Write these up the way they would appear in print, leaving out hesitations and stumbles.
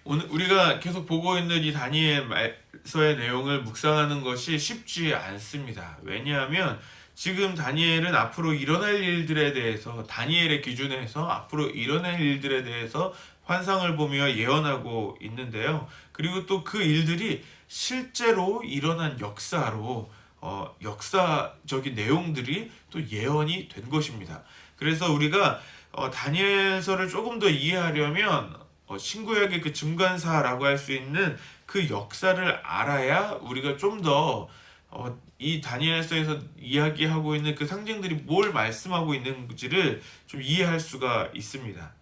오늘 우리가 계속 보고 있는 이 다니엘서의 내용을 묵상하는 것이 쉽지 않습니다. 왜냐하면 지금 다니엘은 앞으로 일어날 일들에 대해서 다니엘의 기준에서 앞으로 일어날 일들에 대해서 환상을 보며 예언하고 있는데요. 그리고 또 그 일들이 실제로 일어난 역사로 역사적인 내용들이 또 예언이 된 것입니다. 그래서 우리가 다니엘서를 조금 더 이해하려면 신구약의 그 증관사라고 할 수 있는 그 역사를 알아야 우리가 좀 더 이 다니엘서에서 이야기하고 있는 그 상징들이 뭘 말씀하고 있는지를 좀 이해할 수가 있습니다.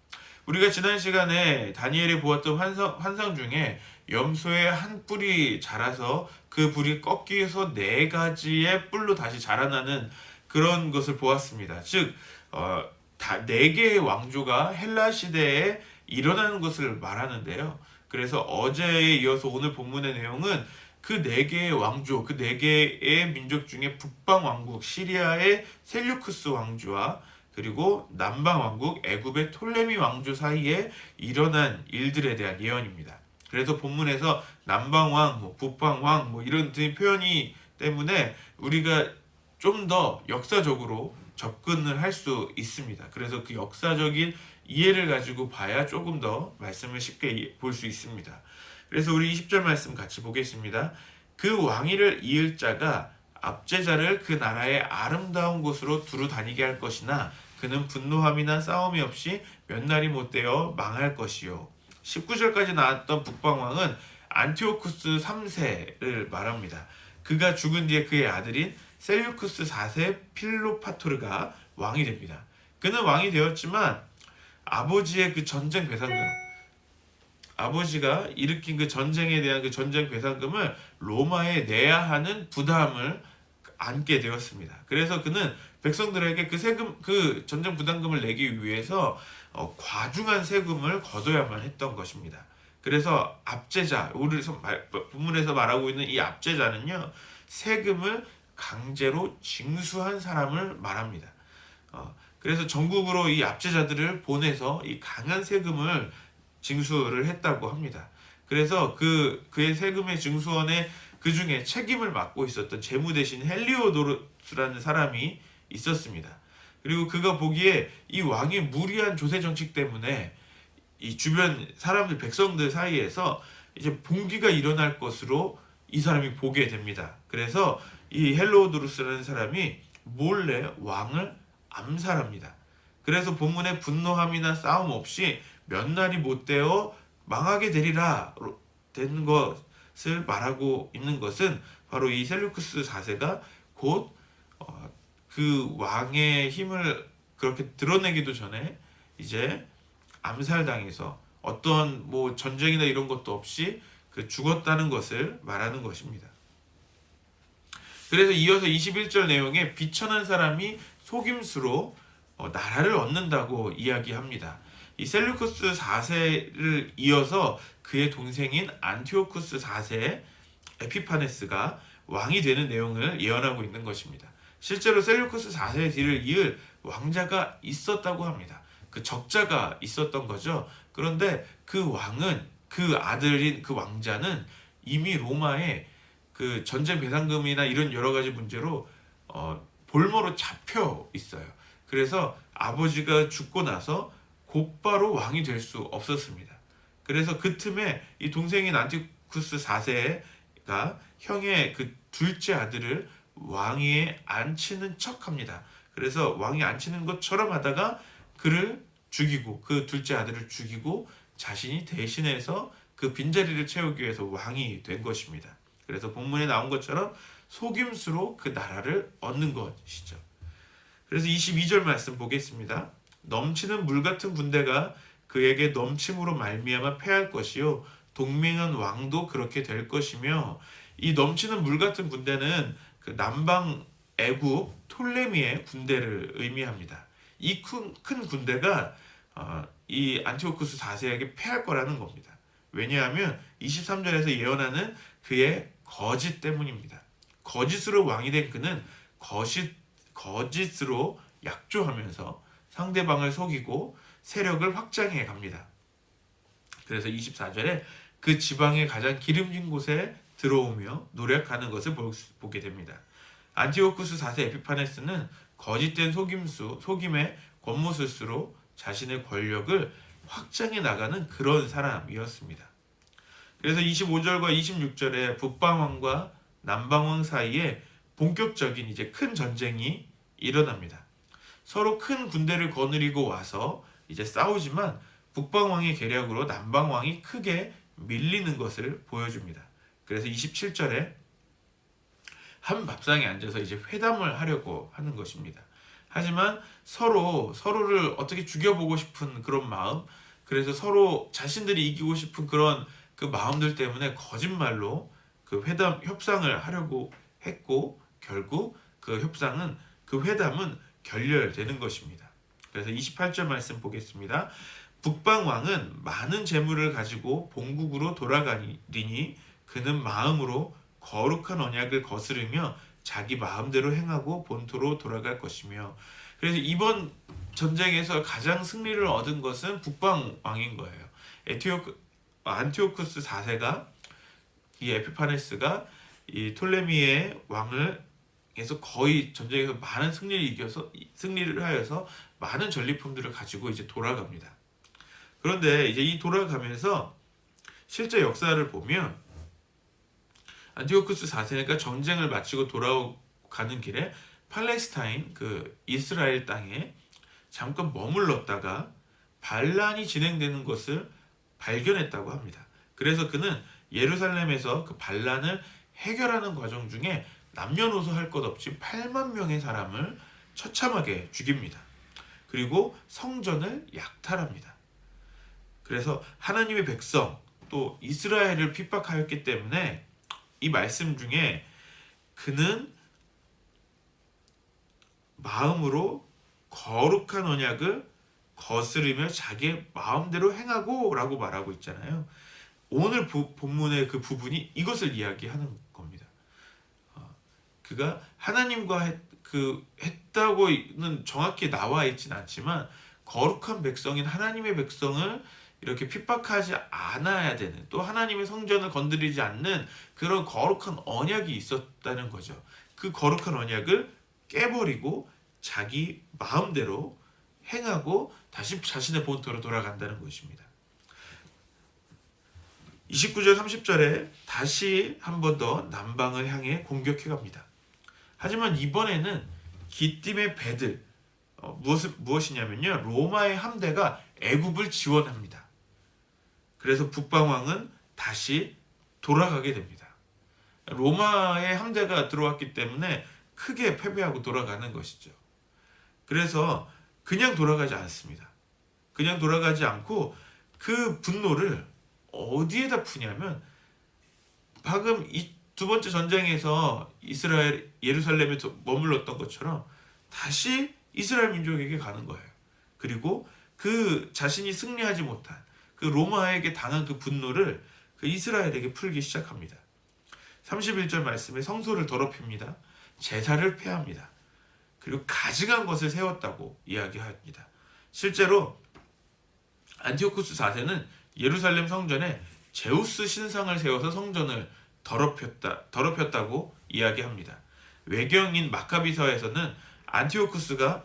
우리가 지난 시간에 다니엘이 보았던 환상 중에 염소의 한 뿔이 자라서 그 뿔이 꺾여서 네 가지의 뿔로 다시 자라나는 그런 것을 보았습니다. 즉, 네 개의 왕조가 헬라 시대에 일어나는 것을 말하는데요. 그래서 어제에 이어서 오늘 본문의 내용은 그 네 개의 왕조, 그 네 개의 민족 중에 북방 왕국 시리아의 셀류크스 왕조와 그리고 남방 왕국 애굽의 톨레미 왕조 사이에 일어난 일들에 대한 예언입니다. 그래서 본문에서 남방 왕, 북방 왕 이런 표현이 때문에 우리가 좀 더 역사적으로 접근을 할 수 있습니다. 그래서 그 역사적인 이해를 가지고 봐야 조금 더 말씀을 쉽게 볼 수 있습니다. 그래서 우리 20절 말씀 같이 보겠습니다. 그 왕위를 이을 자가 압제자를 그 나라의 아름다운 곳으로 두루 다니게 할 것이나 그는 분노함이나 싸움이 없이 몇 날이 못되어 망할 것이요. 19절까지 나왔던 북방왕은 안티오쿠스 3세를 말합니다. 그가 죽은 뒤에 그의 아들인 셀류쿠스 4세 필로파토르가 왕이 됩니다. 그는 왕이 되었지만 아버지의 그 전쟁 배상금, 아버지가 일으킨 그 전쟁에 대한 그 전쟁 배상금을 로마에 내야 하는 부담을 안게 되었습니다. 그래서 그는 백성들에게 그 세금, 그 전쟁 부담금을 내기 위해서 과중한 세금을 거둬야만 했던 것입니다. 그래서 압제자, 우리 본문에서 말하고 있는 이 압제자는요, 세금을 강제로 징수한 사람을 말합니다. 그래서 전국으로 이 압제자들을 보내서 이 강한 세금을 징수를 했다고 합니다. 그래서 그의 세금의 징수원에 그 중에 책임을 맡고 있었던 재무 대신 헬리오도르스라는 사람이 있었습니다. 그리고 그가 보기에 이 왕의 무리한 조세 정책 때문에 이 주변 사람들, 백성들 사이에서 이제 봉기가 일어날 것으로 이 사람이 보게 됩니다. 그래서 이 헬로도루스라는 사람이 몰래 왕을 암살합니다. 그래서 본문에 분노함이나 싸움 없이 몇 날이 못되어 망하게 되리라 된 것을 말하고 있는 것은 바로 이 셀루크스 4세가 곧 그 왕의 힘을 그렇게 드러내기도 전에 이제 암살당해서 어떤 전쟁이나 이런 것도 없이 그 죽었다는 것을 말하는 것입니다. 그래서 이어서 21절 내용에 비천한 사람이 속임수로 나라를 얻는다고 이야기합니다. 이 셀루쿠스 4세를 이어서 그의 동생인 안티오쿠스 4세 에피파네스가 왕이 되는 내용을 예언하고 있는 것입니다. 실제로 셀루쿠스 4세 뒤를 이을 왕자가 있었다고 합니다. 그 적자가 있었던 거죠. 그런데 그 왕은, 그 아들인 그 왕자는 이미 로마에 그 전쟁 배상금이나 이런 여러 가지 문제로 볼모로 잡혀 있어요. 그래서 아버지가 죽고 나서 곧바로 왕이 될 수 없었습니다. 그래서 그 틈에 이 동생인 안티쿠스 4세가 형의 그 둘째 아들을 왕위에 앉히는 척합니다. 그래서 왕이 앉히는 것처럼 하다가 그를 죽이고, 그 둘째 아들을 죽이고 자신이 대신해서 그 빈자리를 채우기 위해서 왕이 된 것입니다. 그래서 본문에 나온 것처럼 속임수로 그 나라를 얻는 것이죠. 그래서 22절 말씀 보겠습니다. 넘치는 물 같은 군대가 그에게 넘침으로 말미암아 패할 것이요 동맹한 왕도 그렇게 될 것이며, 이 넘치는 물 같은 군대는 그 남방 애굽 톨레미의 군대를 의미합니다. 이 큰 군대가 이 안티오쿠스 4세에게 패할 거라는 겁니다. 왜냐하면 23절에서 예언하는 그의 거짓 때문입니다. 거짓으로 왕이 된 그는 거짓으로 약조하면서 상대방을 속이고 세력을 확장해 갑니다. 그래서 24절에 그 지방의 가장 기름진 곳에 들어오며 노력하는 것을 보게 됩니다. 안티오쿠스 4세 에피파네스는 거짓된 속임의 권모술수로 자신의 권력을 확장해 나가는 그런 사람이었습니다. 그래서 25절과 26절에 북방왕과 남방왕 사이에 본격적인 이제 큰 전쟁이 일어납니다. 서로 큰 군대를 거느리고 와서 이제 싸우지만 북방왕의 계략으로 남방왕이 크게 밀리는 것을 보여줍니다. 그래서 27절에 한 밥상에 앉아서 이제 회담을 하려고 하는 것입니다. 하지만 서로를 어떻게 죽여보고 싶은 그런 마음, 그래서 서로 자신들이 이기고 싶은 그런 그 마음들 때문에 거짓말로 그 협상을 하려고 했고, 결국 그 회담은 결렬되는 것입니다. 그래서 28절 말씀 보겠습니다. 북방왕은 많은 재물을 가지고 본국으로 돌아가리니 그는 마음으로 거룩한 언약을 거스르며 자기 마음대로 행하고 본토로 돌아갈 것이며, 그래서 이번 전쟁에서 가장 승리를 얻은 것은 북방왕인 거예요. 안티오쿠스 4세가 이 에피파네스가 이 톨레미의 왕을 해서 거의 전쟁에서 많은 승리를 하여서 많은 전리품들을 가지고 이제 돌아갑니다. 그런데 이제 이 돌아가면서 실제 역사를 보면 안티오쿠스 4세가 전쟁을 마치고 돌아가는 길에 팔레스타인 그 이스라엘 땅에 잠깐 머물렀다가 반란이 진행되는 것을 발견했다고 합니다. 그래서 그는 예루살렘에서 그 반란을 해결하는 과정 중에 남녀노소 할 것 없이 8만 명의 사람을 처참하게 죽입니다. 그리고 성전을 약탈합니다. 그래서 하나님의 백성 또 이스라엘을 핍박하였기 때문에 이 말씀 중에 그는 마음으로 거룩한 언약을 거스르며 자기의 마음대로 행하고 라고 말하고 있잖아요. 오늘 본문의 그 부분이 이것을 이야기하는 겁니다. 그가 하나님과 했다고는 정확히 나와 있진 않지만 거룩한 백성인 하나님의 백성을 이렇게 핍박하지 않아야 되는, 또 하나님의 성전을 건드리지 않는 그런 거룩한 언약이 있었다는 거죠. 그 거룩한 언약을 깨버리고 자기 마음대로 행하고 다시 자신의 본토로 돌아간다는 것입니다. 29절 30절에 다시 한 번 더 남방을 향해 공격해 갑니다. 하지만 이번에는 기띔의 배들, 무엇이냐면요, 로마의 함대가 애굽을 지원합니다. 그래서 북방왕은 다시 돌아가게 됩니다. 로마의 함대가 들어왔기 때문에 크게 패배하고 돌아가는 것이죠. 그래서 그냥 돌아가지 않습니다. 그냥 돌아가지 않고 그 분노를 어디에다 푸냐면 방금 이 두 번째 전쟁에서 예루살렘에 머물렀던 것처럼 다시 이스라엘 민족에게 가는 거예요. 그리고 그 자신이 승리하지 못한 그 로마에게 당한 그 분노를 그 이스라엘에게 풀기 시작합니다. 31절 말씀에 성소를 더럽힙니다. 제사를 폐합니다. 그리고 가증한 것을 세웠다고 이야기합니다. 실제로 안티오쿠스 4세는 예루살렘 성전에 제우스 신상을 세워서 성전을 더럽혔다고 이야기합니다. 외경인 마카비서에서는 안티오쿠스가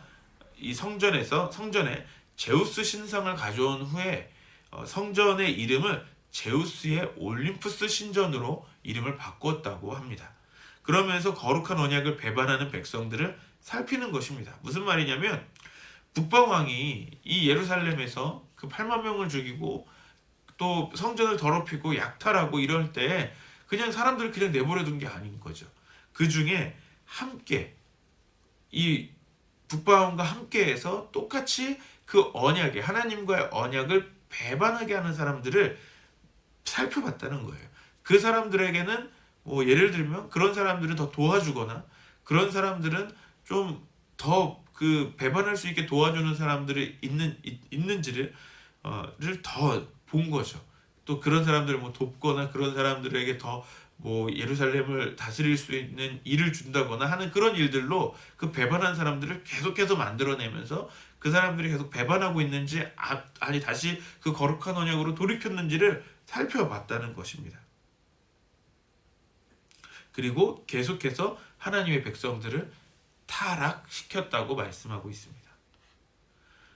이 성전에 제우스 신상을 가져온 후에 성전의 이름을 제우스의 올림푸스 신전으로 이름을 바꿨다고 합니다. 그러면서 거룩한 언약을 배반하는 백성들을 살피는 것입니다. 무슨 말이냐면 북방왕이 이 예루살렘에서 그 8만 명을 죽이고 또 성전을 더럽히고 약탈하고 이럴 때 그냥 사람들을 그냥 내버려둔 게 아닌 거죠. 그 중에 함께 이 북방왕과 함께해서 똑같이 그 언약에 하나님과의 언약을 배반하게 하는 사람들을 살펴봤다는 거예요. 그 사람들에게는 뭐 예를 들면 그런 사람들은 더 도와주거나 그런 사람들은 좀 더 그 배반할 수 있게 도와주는 사람들이 있는지를 더 본 거죠. 또 그런 사람들을 뭐 돕거나 그런 사람들에게 더 뭐 예루살렘을 다스릴 수 있는 일을 준다거나 하는 그런 일들로 그 배반한 사람들을 계속해서 만들어내면서 그 사람들이 계속 배반하고 있는지 아니 다시 그 거룩한 언약으로 돌이켰는지를 살펴봤다는 것입니다. 그리고 계속해서 하나님의 백성들을 타락시켰다고 말씀하고 있습니다.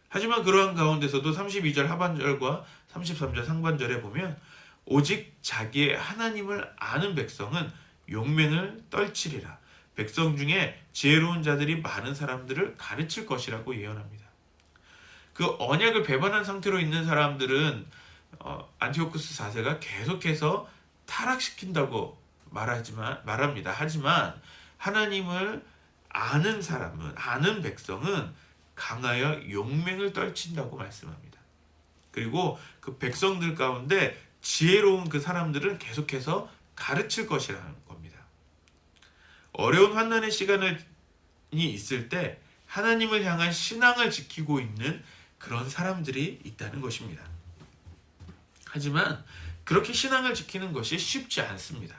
하지만 그러한 가운데서도 32절 하반절과 33절 상반절에 보면 오직 자기의 하나님을 아는 백성은 용맹을 떨치리라. 백성 중에 지혜로운 자들이 많은 사람들을 가르칠 것이라고 예언합니다. 그 언약을 배반한 상태로 있는 사람들은 안티오쿠스 4세가 계속해서 타락시킨다고 말합니다. 하지만 하나님을 아는 사람은, 아는 백성은 강하여 용맹을 떨친다고 말씀합니다. 그리고 그 백성들 가운데 지혜로운 그 사람들은 계속해서 가르칠 것이라는 겁니다. 어려운 환난의 시간이 있을 때 하나님을 향한 신앙을 지키고 있는 그런 사람들이 있다는 것입니다. 하지만 그렇게 신앙을 지키는 것이 쉽지 않습니다.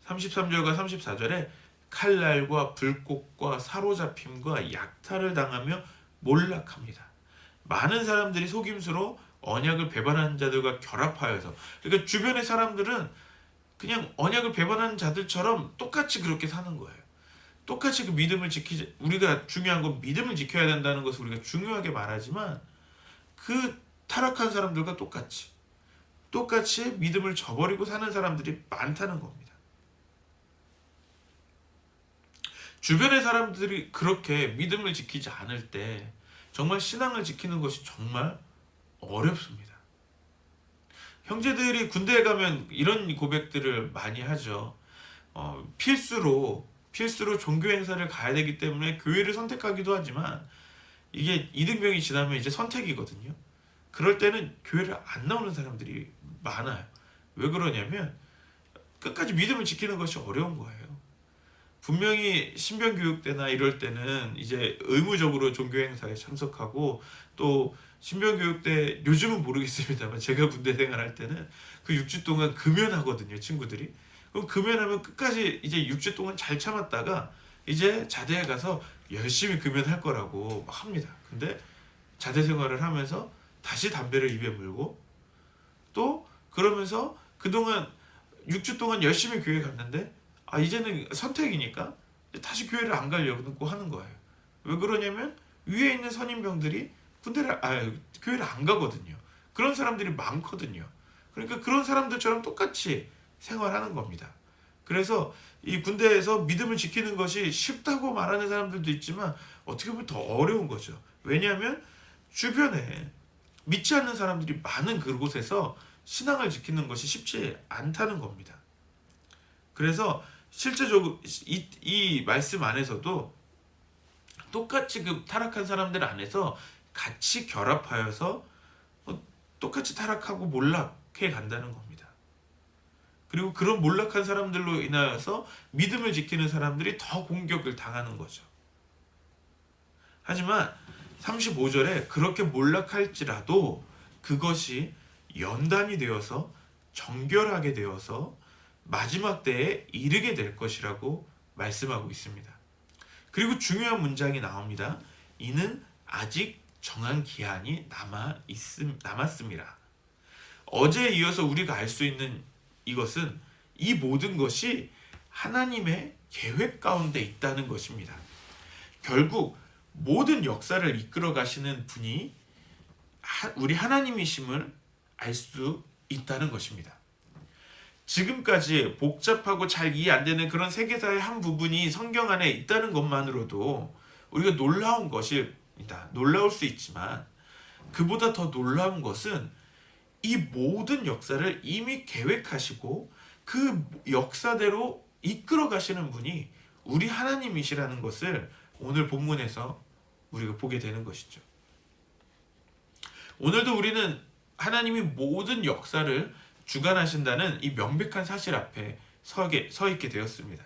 33절과 34절에 칼날과 불꽃과 사로잡힘과 약탈을 당하며 몰락합니다. 많은 사람들이 속임수로 언약을 배반하는 자들과 결합하여서, 그러니까 주변의 사람들은 그냥 언약을 배반하는 자들처럼 똑같이 그렇게 사는 거예요. 똑같이 그 믿음을 우리가 중요한 건 믿음을 지켜야 된다는 것을 우리가 중요하게 말하지만 그 타락한 사람들과 똑같이 믿음을 저버리고 사는 사람들이 많다는 겁니다. 주변의 사람들이 그렇게 믿음을 지키지 않을 때 정말 신앙을 지키는 것이 정말 어렵습니다. 형제들이 군대에 가면 이런 고백들을 많이 하죠. 필수로 종교 행사를 가야 되기 때문에 교회를 선택하기도 하지만 이게 이등병이 지나면 이제 선택이거든요. 그럴 때는 교회를 안 나오는 사람들이 많아요. 왜 그러냐면 끝까지 믿음을 지키는 것이 어려운 거예요. 분명히 신병교육 때나 이럴 때는 이제 의무적으로 종교 행사에 참석하고, 또 신병교육 때 요즘은 모르겠습니다만 제가 군대 생활할 때는 그 6주 동안 금연하거든요, 친구들이. 그럼 금연하면 끝까지 이제 6주 동안 잘 참았다가 이제 자대에 가서 열심히 금연할 거라고 막 합니다. 근데 자대 생활을 하면서 다시 담배를 입에 물고, 또 그러면서 그동안 6주 동안 열심히 교회 갔는데 이제는 선택이니까 다시 교회를 안 가려고 하는 거예요. 왜 그러냐면 위에 있는 선임병들이 교회를 안 가거든요. 그런 사람들이 많거든요. 그러니까 그런 사람들처럼 똑같이 생활하는 겁니다. 그래서 이 군대에서 믿음을 지키는 것이 쉽다고 말하는 사람들도 있지만 어떻게 보면 더 어려운 거죠. 왜냐하면 주변에 믿지 않는 사람들이 많은 그곳에서 신앙을 지키는 것이 쉽지 않다는 겁니다. 그래서 실제적으로 이 말씀 안에서도 똑같이 그 타락한 사람들 안에서 같이 결합하여서 똑같이 타락하고 몰락해 간다는 겁니다. 그리고 그런 몰락한 사람들로 인하여서 믿음을 지키는 사람들이 더 공격을 당하는 거죠. 하지만 35절에 그렇게 몰락할지라도 그것이 연단이 되어서 정결하게 되어서 마지막 때에 이르게 될 것이라고 말씀하고 있습니다. 그리고 중요한 문장이 나옵니다. 이는 아직 정한 기한이 남았습니다. 어제에 이어서 우리가 알 수 있는 이것은 이 모든 것이 하나님의 계획 가운데 있다는 것입니다. 결국 모든 역사를 이끌어 가시는 분이 우리 하나님이심을 알 수 있다는 것입니다. 지금까지 복잡하고 잘 이해 안 되는 그런 세계사의 한 부분이 성경 안에 있다는 것만으로도 우리가 놀라운 것입니다. 놀라울 수 있지만 그보다 더 놀라운 것은 이 모든 역사를 이미 계획하시고 그 역사대로 이끌어 가시는 분이 우리 하나님이시라는 것을 오늘 본문에서 우리가 보게 되는 것이죠. 오늘도 우리는 하나님이 모든 역사를 주관하신다는 이 명백한 사실 앞에 서 있게 되었습니다.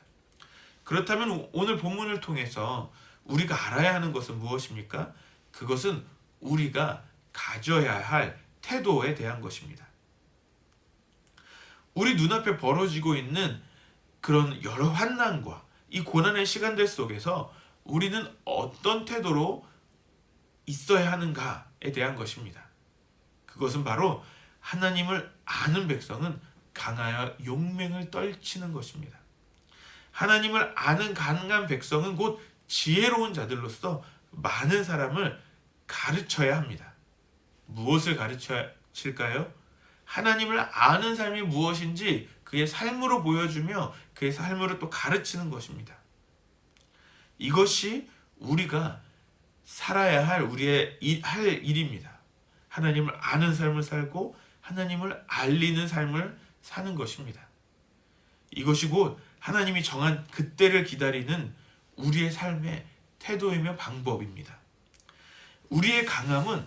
그렇다면 오늘 본문을 통해서 우리가 알아야 하는 것은 무엇입니까? 그것은 우리가 가져야 할 태도에 대한 것입니다. 우리 눈앞에 벌어지고 있는 그런 여러 환난과 이 고난의 시간들 속에서 우리는 어떤 태도로 있어야 하는가에 대한 것입니다. 그것은 바로 하나님을 아는 백성은 강하여 용맹을 떨치는 것입니다. 하나님을 아는 강한 백성은 곧 지혜로운 자들로서 많은 사람을 가르쳐야 합니다. 무엇을 가르칠까요? 하나님을 아는 삶이 무엇인지 그의 삶으로 보여주며 그의 삶으로 또 가르치는 것입니다. 이것이 우리가 살아야 할 할 일입니다. 하나님을 아는 삶을 살고 하나님을 알리는 삶을 사는 것입니다. 이것이 곧 하나님이 정한 그때를 기다리는 우리의 삶의 태도이며 방법입니다. 우리의 강함은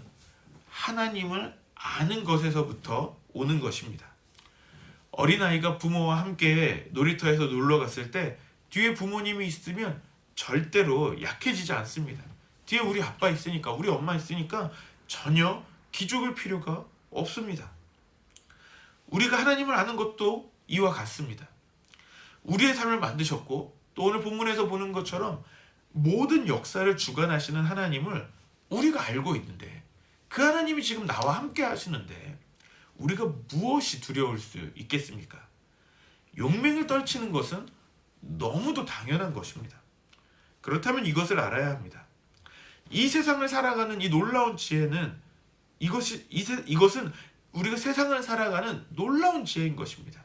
하나님을 아는 것에서부터 오는 것입니다. 어린아이가 부모와 함께 놀이터에서 놀러 갔을 때 뒤에 부모님이 있으면 절대로 약해지지 않습니다. 뒤에 우리 아빠 있으니까, 우리 엄마 있으니까 전혀 기죽을 필요가 없습니다. 우리가 하나님을 아는 것도 이와 같습니다. 우리의 삶을 만드셨고 또 오늘 본문에서 보는 것처럼 모든 역사를 주관하시는 하나님을 우리가 알고 있는데, 그 하나님이 지금 나와 함께 하시는데 우리가 무엇이 두려울 수 있겠습니까? 용맹을 떨치는 것은 너무도 당연한 것입니다. 그렇다면 이것을 알아야 합니다. 이 세상을 살아가는 이 놀라운 지혜는 이것은 우리가 세상을 살아가는 놀라운 지혜인 것입니다.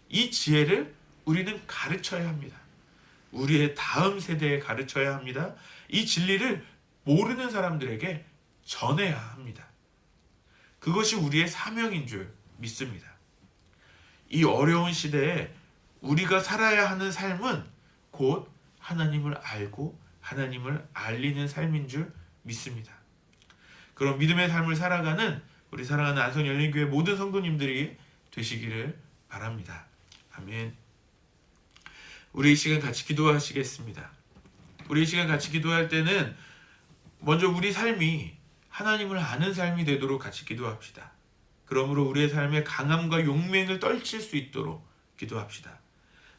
이 지혜를 우리는 가르쳐야 합니다. 우리의 다음 세대에 가르쳐야 합니다. 이 진리를 모르는 사람들에게 전해야 합니다. 그것이 우리의 사명인 줄 믿습니다. 이 어려운 시대에 우리가 살아야 하는 삶은 곧 하나님을 알고 하나님을 알리는 삶인 줄 믿습니다. 그런 믿음의 삶을 살아가는 우리 사랑하는 안성열린교회 모든 성도님들이 되시기를 바랍니다. 아멘. 우리 이 시간 같이 기도하시겠습니다. 우리 이 시간 같이 기도할 때는 먼저 우리 삶이 하나님을 아는 삶이 되도록 같이 기도합시다. 그러므로 우리의 삶에 강함과 용맹을 떨칠 수 있도록 기도합시다.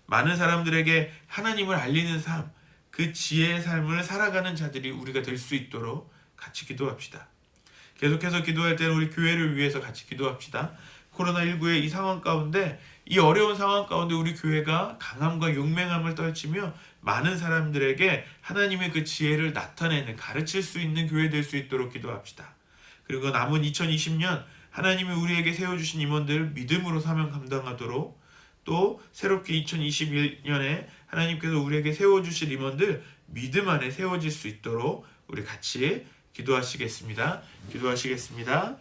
많은 사람들에게 하나님을 알리는 삶, 그 지혜의 삶을 살아가는 자들이 우리가 될 수 있도록 같이 기도합시다. 계속해서 기도할 때는 우리 교회를 위해서 같이 기도합시다. 코로나19의 이 상황 가운데, 이 어려운 상황 가운데 우리 교회가 강함과 용맹함을 떨치며 많은 사람들에게 하나님의 그 지혜를 나타내는, 가르칠 수 있는 교회 될 수 있도록 기도합시다. 그리고 남은 2020년 하나님이 우리에게 세워주신 임원들 믿음으로 사명 감당하도록, 또 새롭게 2021년에 하나님께서 우리에게 세워주실 임원들 믿음 안에 세워질 수 있도록 우리 같이 기도하시겠습니다. 기도하시겠습니다.